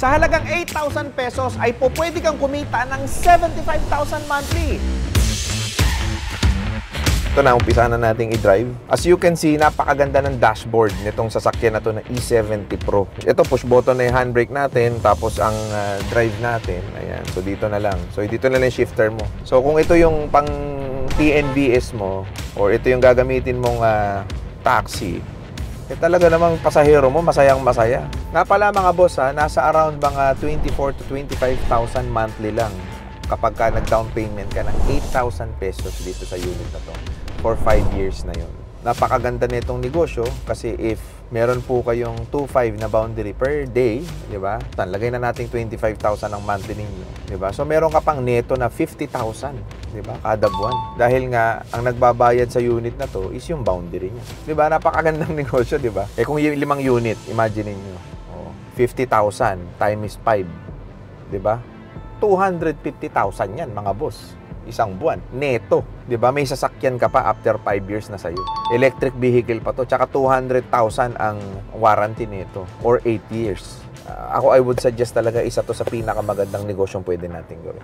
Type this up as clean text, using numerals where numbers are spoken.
Sa halagang 8,000 pesos ay pwede kang kumita ng 75,000 monthly. Ito na, umpisa na nating i-drive. As you can see, napakaganda ng dashboard nitong sasakyan na to na E70 Pro. Ito, push button na yung handbrake natin, tapos ang drive natin. Ayan, so dito na lang. So dito na lang yung shifter mo. So kung ito yung pang TNVS mo, or ito yung gagamitin mong taxi, talaga namang pasahero mo, masayang masaya. Nga pala mga boss nasa around mga 24 to 25,000 monthly lang kapag ka nag-down payment ka ng 8,000 pesos dito sa unit na to for 5 years na yun. Napakaganda nitong negosyo kasi if meron po kayong 2.5 na boundary per day, di ba? Lagay na natin 25,000 ang monthly ninyo, di ba? So meron ka pang neto na 50,000, di ba? Kada buwan. Dahil nga ang nagbabayad sa unit na to is yung boundary niya. Di ba? Napakagandang negosyo, di ba? Eh kung yung 5 unit, imagine niyo, 50,000 times 5, di ba? 250,000 yan, mga boss. Isang buwan. Neto. Di ba? May sasakyan ka pa after 5 years na sa'yo. Electric vehicle pa to. Tsaka 200,000 ang warranty nito. Or 8 years. Ako, I would suggest talaga isa to sa pinakamagandang negosyong pwede natin gawin.